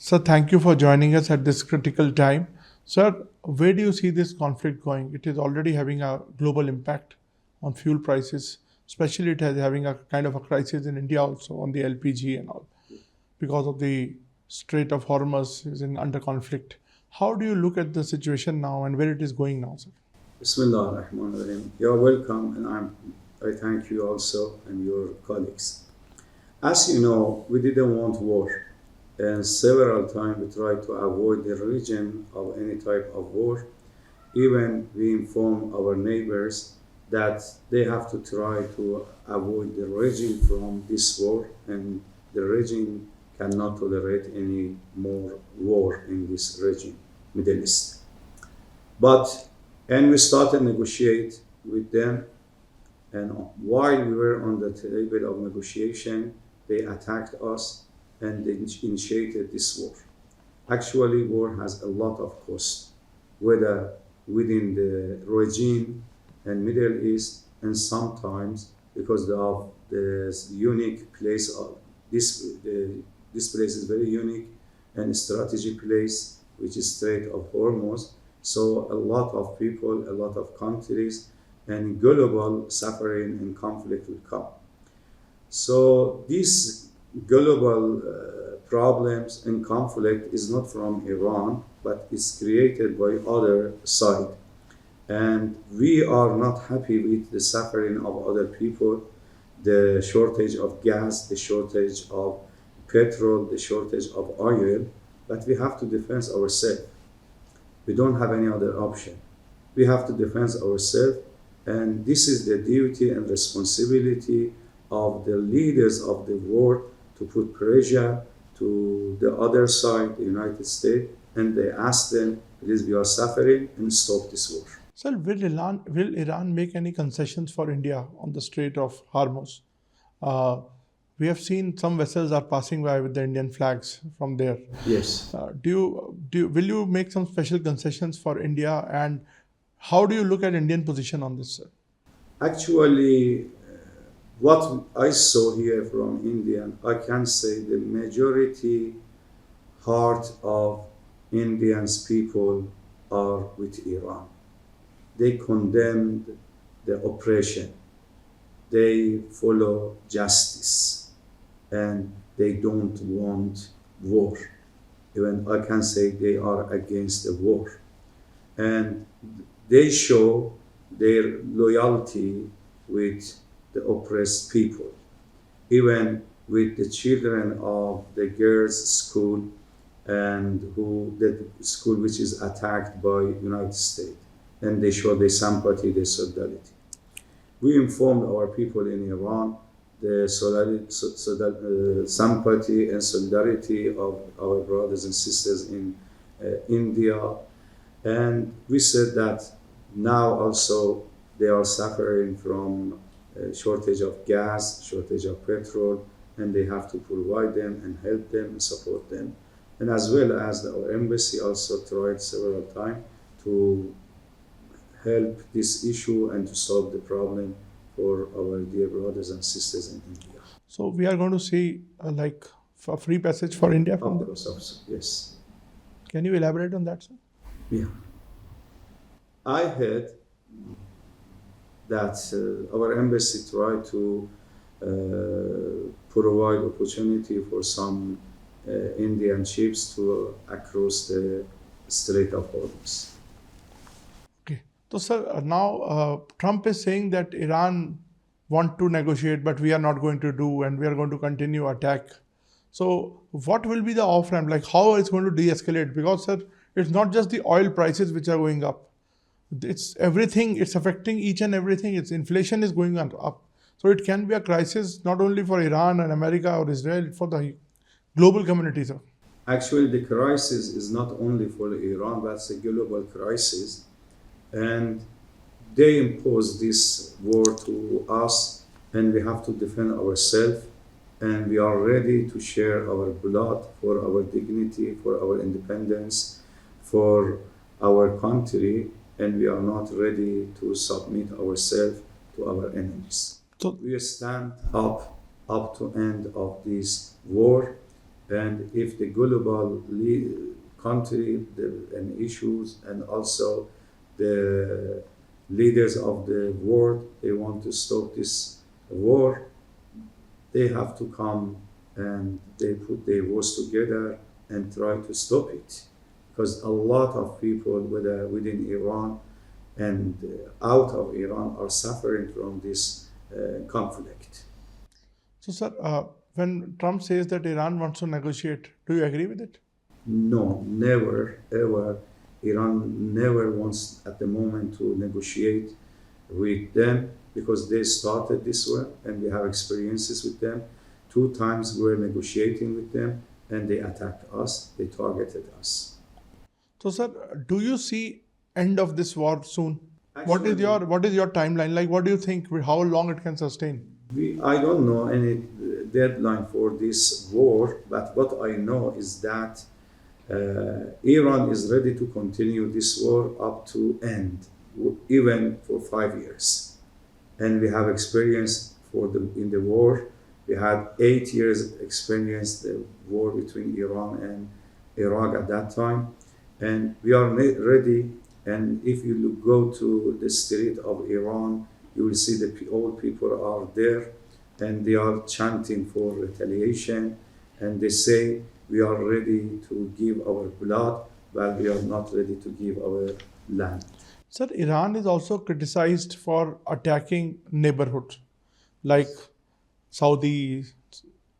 Sir, thank you for joining us at this critical time. Sir, where do you see this conflict going? It is already having a global impact on fuel prices, especially it is having a kind of a crisis in India also on the LPG and all, because of the Strait of Hormuz is under conflict. How do you look at the situation now and where it is going now, sir? Bismillah ar-Rahman ar-Rahim. You're welcome, and I thank you also and your colleagues. As you know, we didn't want war, and several times we tried to avoid the region of any type of war. Even we inform our neighbors that they have to try to avoid the region from this war, and the region cannot tolerate any more war in this region, Middle East. But and we started negotiate with them, and while we were on the table of negotiation, they attacked us and they initiated this war. Actually, war has a lot of cost, whether within the regime and Middle East, and sometimes because of the unique place of this place is very unique and strategic place, which is Strait of Hormuz. So a lot of people, a lot of countries, and global suffering and conflict will come. So these global problems and conflict is not from Iran, but it's created by other side. And we are not happy with the suffering of other people, the shortage of gas, the shortage of petrol, the shortage of oil, but we have to defend ourselves. We don't have any other option. We have to defend ourselves, and this is the duty and responsibility of the leaders of the world to put pressure to the other side, the United States, and they ask them, please, we are suffering and stop this war. Sir, will Iran make any concessions for India on the Strait of Hormuz? Uh, we have seen some vessels are passing by with the Indian flags from there. Yes. Will you make some special concessions for India, and how do you look at Indian position on this, sir? Actually, what I saw here from India, I can say the majority heart of Indians people are with Iran. They condemned the oppression. They follow justice, and they don't want war. Even I can say they are against the war. And they show their loyalty with the oppressed people, even with the children of the girls' school, and the school which is attacked by United States, and they show their sympathy, their solidarity. We informed our people in Iran the sympathy and solidarity of our brothers and sisters in India, and we said that now also they are suffering from shortage of gas, shortage of petrol, and they have to provide them and help them and support them. And as well as our embassy also tried several times to help this issue and to solve the problem for our dear brothers and sisters in India. So we are going to see like a free passage for India from Of there. course, yes. Can you elaborate on that, sir? Yeah. I heard that our embassy tried to provide opportunity for some Indian ships to across the Strait of Hormuz. Okay. So, sir, now Trump is saying that Iran want to negotiate, but we are not going to do, and we are going to continue attack. So, what will be the off ramp? Like, how it's going to de-escalate? Because, sir, it's not just the oil prices which are going up. It's everything. It's affecting each and everything. It's inflation is going on up. So, it can be a crisis not only for Iran and America or Israel, for the global community, sir. Actually, the crisis is not only for Iran, but it's a global crisis. And they impose this war to us, and we have to defend ourselves. And we are ready to share our blood for our dignity, for our independence, for our country, and we are not ready to submit ourselves to our enemies. So, We stand up to end of this war, And if the global country and issues and also the leaders of the world, they want to stop this war, they have to come and they put their voice together and try to stop it. Because a lot of people, whether within Iran and out of Iran, are suffering from this conflict. So, sir, when Trump says that Iran wants to negotiate, do you agree with it? No, never, ever. Iran never wants at the moment to negotiate with them because they started this way and we have experiences with them. 2 times we were negotiating with them and they attacked us, they targeted us. So, sir, do you see end of this war soon? Actually, What is your timeline? Like, what do you think? How long it can sustain? I don't know any deadline for this war, but what I know is that Iran is ready to continue this war up to end, even for 5 years. And we have experience in the war. We had 8 years experience the war between Iran and Iraq at that time. And we are ready. And if you go to the street of Iran, you will see the old people are there and they are chanting for retaliation. And they say, we are ready to give our blood, but we are not ready to give our land. Sir, Iran is also criticized for attacking neighborhoods like Saudi,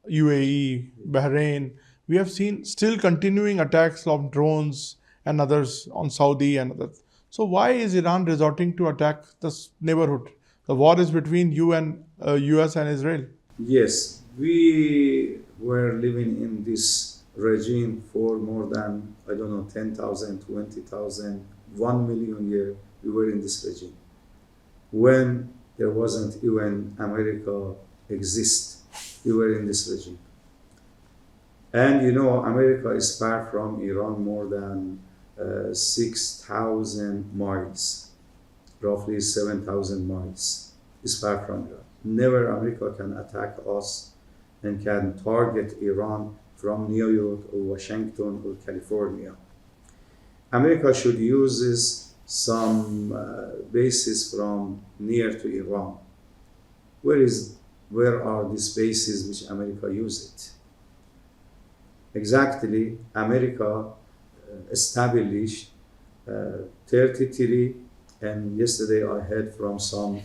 UAE, Bahrain. We have seen still continuing attacks of drones and others on Saudi and others. So why is Iran resorting to attack this neighborhood? The war is between US and Israel. Yes, we were living in this regime for more than, 10,000, 20,000, 1 million years. We were in this regime. When there wasn't even America exist, we were in this regime. And America is far from Iran more than 6,000 miles, roughly 7,000 miles is far from Iran. Never America can attack us and can target Iran from New York or Washington or California. America should use some bases from near to Iran. Where are these bases which America use it? Exactly, America established 33, and yesterday I heard from some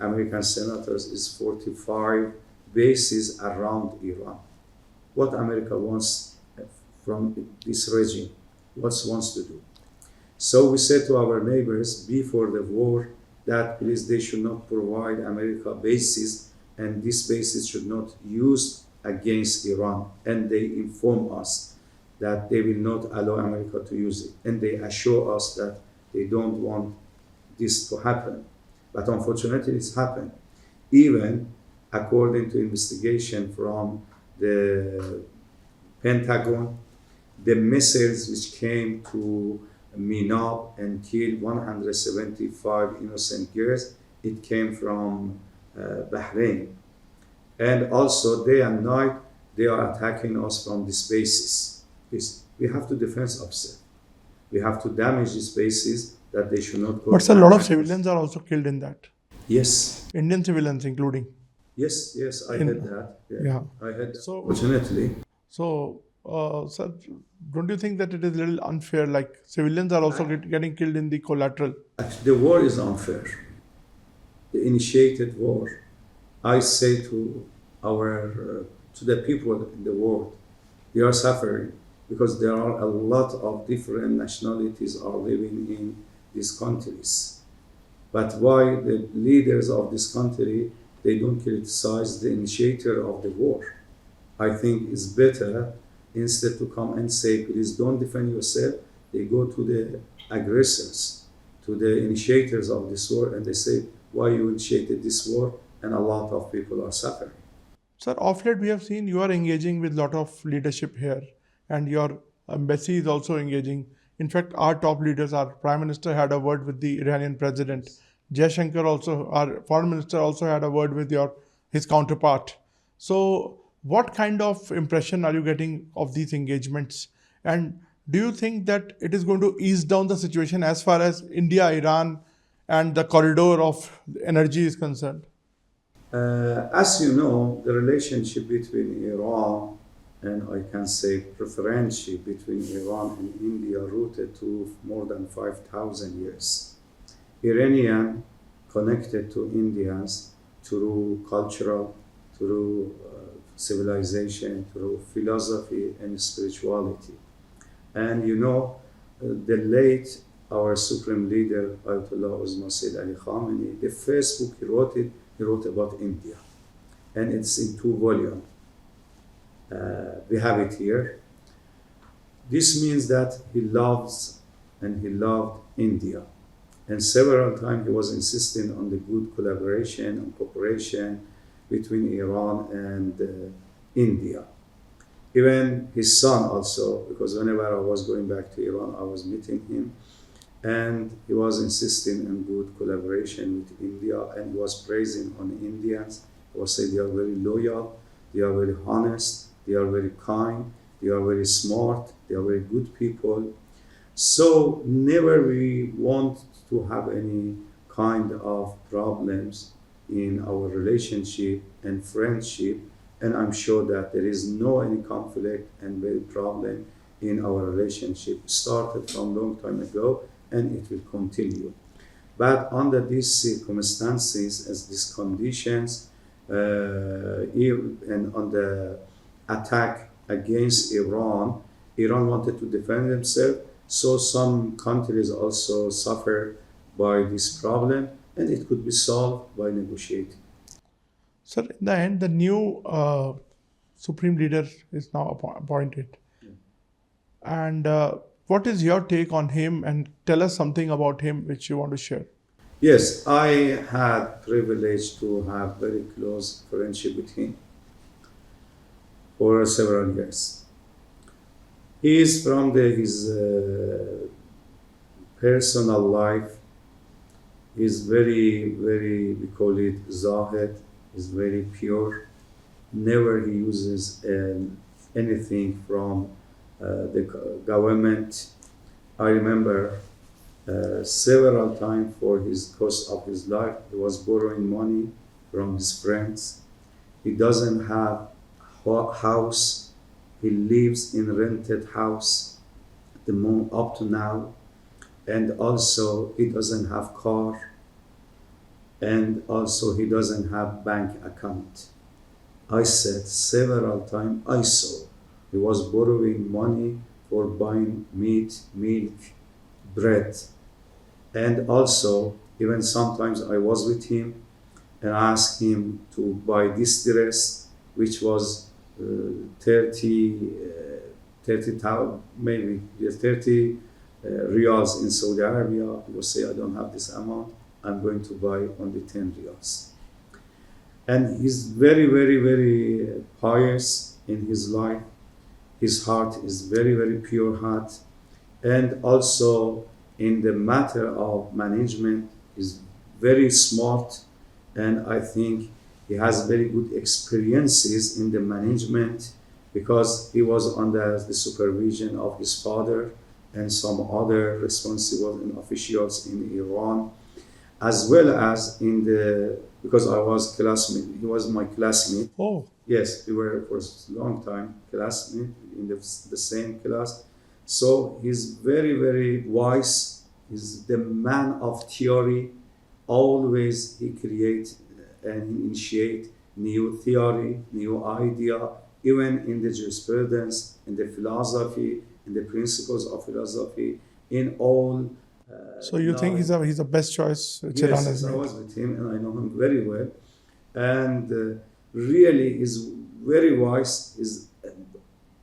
American senators is 45 bases around Iran. What America wants from this regime, what wants to do. So we said to our neighbors before the war that please they should not provide America bases and these bases should not use against Iran. And they inform us that they will not allow America to use it. And they assure us that they don't want this to happen. But unfortunately it's happened. Even according to investigation from the Pentagon, the missiles which came to Minab and killed 175 innocent girls, it came from Bahrain. And also day and night, they are attacking us from these bases. We have to defend ourselves. We have to damage these bases that they should not go. But a lot of civilians are also killed in that. Yes. Indian civilians including. Yes, I heard that. Yeah. I heard that. So, Fortunately. So, sir, don't you think that it is a little unfair? Like civilians are also getting killed in the collateral. Actually, the war is unfair. The initiated war. I say to to the people in the world, they are suffering because there are a lot of different nationalities are living in these countries. But why the leaders of this country, they don't criticize the initiator of the war? I think it's better instead to come and say, please don't defend yourself. They go to the aggressors, to the initiators of this war, and they say, why you initiated this war? And a lot of people are suffering. Sir, of late we have seen you are engaging with a lot of leadership here, and your embassy is also engaging. In fact, our top leaders, our Prime Minister had a word with the Iranian President. Jaishankar also, our Foreign Minister also had a word with his counterpart. So, what kind of impression are you getting of these engagements? And do you think that it is going to ease down the situation as far as India, Iran, and the corridor of energy is concerned? As you know, the relationship between Iran and I can say preferential between Iran and India rooted to more than 5,000 years. Iranian connected to Indians through cultural, through civilization, through philosophy and spirituality. And you know, the late our supreme leader Ayatollah Uzma Sayyid Ali Khamenei, the first book he wrote about India, and it's in 2 volumes. We have it here. This means that he loves and he loved India. And several times he was insisting on the good collaboration and cooperation between Iran and India. Even his son also, because whenever I was going back to Iran, I was meeting him, and he was insisting on good collaboration with India, and he was praising on Indians. He was saying they are very loyal, they are very honest, they are very kind, they are very smart, they are very good people. So never we want to have any kind of problems in our relationship and friendship, and I'm sure that there is no any conflict and very problem in our relationship. Started from long time ago, and it will continue. But under these circumstances, as these conditions, and on the attack against Iran, Iran wanted to defend themselves. So some countries also suffer by this problem, and it could be solved by negotiating. Sir, in the end, the new supreme leader is now appointed. And what is your take on him? And tell us something about him which you want to share. Yes, I had privilege to have very close friendship with him for several years. He is from his personal life. Is very, very, we call it zahid, is very pure. Never he uses anything from the government. I remember several times for his course of his life, he was borrowing money from his friends. He doesn't have house. He lives in rented house up to now, and also he doesn't have car, and also he doesn't have bank account. I said several times, I saw he was borrowing money for buying meat, milk, bread, and also even sometimes I was with him and asked him to buy this dress, which was 30,000, maybe 30 riyals in Saudi Arabia. He will say, I don't have this amount, I'm going to buy only 10 riyals. And he's very, very, very pious in his life. His heart is very, very pure heart. And also in the matter of management, he's very smart, and I think he has very good experiences in the management because he was under the supervision of his father and some other responsible officials in Iran, as well as because I was classmate, he was my classmate. Oh, Yes, we were for a long time classmates in the same class. So he's very, very wise. He's the man of theory. Always he creates and initiate new theory, new idea, even in the jurisprudence, in the philosophy, in the principles of philosophy, in all. so you think he's the best choice Chiran Yes, has I made? was with him and I know him very well. And really is very wise, is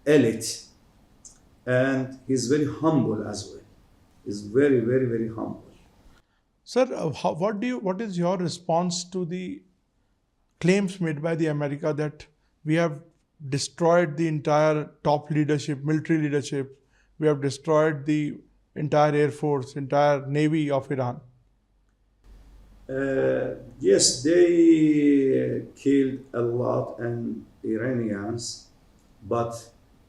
elite. And he's very humble as well. He's very, very, very humble. Sir, what is your response to the claims made by the America that we have destroyed the entire top leadership, military leadership, we have destroyed the entire air force, entire navy of Iran? Yes, they killed a lot and Iranians, but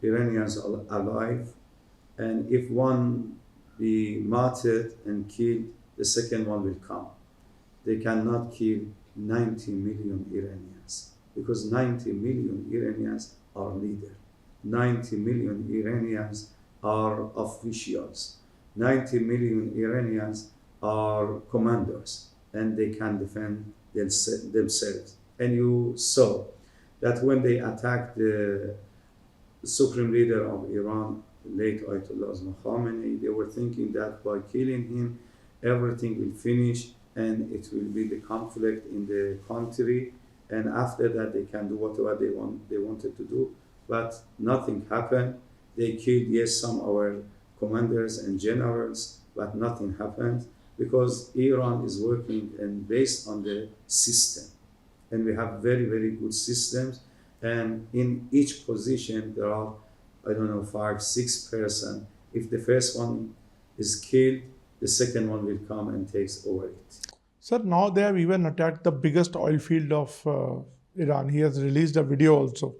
Iranians are alive, and if one be martyred and killed, the second one will come. They cannot kill 90 million Iranians because 90 million Iranians are leaders. 90 million Iranians are officials. 90 million Iranians are commanders and they can defend themselves. And you saw that when they attacked the supreme leader of Iran, late Ayatollah Khamenei, they were thinking that by killing him, everything will finish and it will be the conflict in the country. And after that, they can do whatever they wanted to do. But nothing happened. They killed, yes, some of our commanders and generals, but nothing happened because Iran is working and based on the system. And we have very, very good systems. And in each position, there are, I don't know, 5, 6 persons. If the first one is killed, the second one will come and takes over it. Sir, now they have even attacked the biggest oil field of Iran. He has released a video also.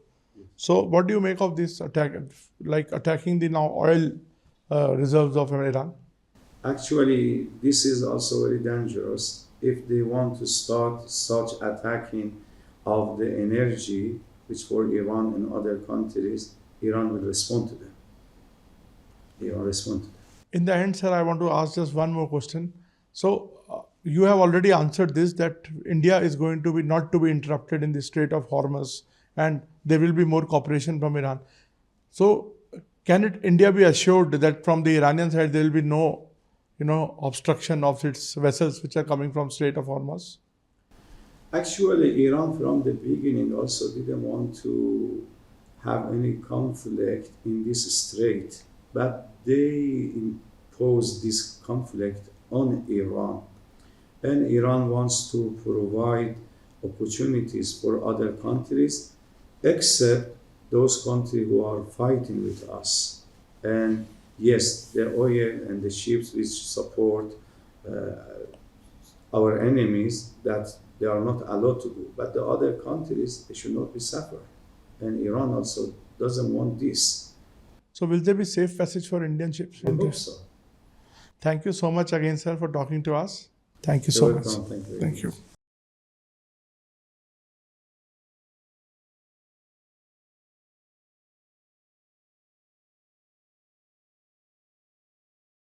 So, what do you make of this attack, like attacking the now oil reserves of Iran? Actually, this is also very dangerous. If they want to start such attacking of the energy, which for Iran and other countries, Iran will respond to them. Iran respond to them. In the end, sir, I want to ask just one more question. So, you have already answered this, that India is going to be not to be interrupted in the Strait of Hormuz, and there will be more cooperation from Iran. So, can India be assured that from the Iranian side there will be no, obstruction of its vessels which are coming from Strait of Hormuz? Actually, Iran from the beginning also didn't want to have any conflict in this strait, but they imposed this conflict on Iran. And Iran wants to provide opportunities for other countries, except those countries who are fighting with us. And yes, the oil and the ships which support our enemies, that they are not allowed to do. But the other countries, they should not be suffered. And Iran also doesn't want this. So, will there be safe passage for Indian ships? I hope so. Thank you so much again, sir, for talking to us. Thank you You're so much. welcome. Thank you very Thank much. you.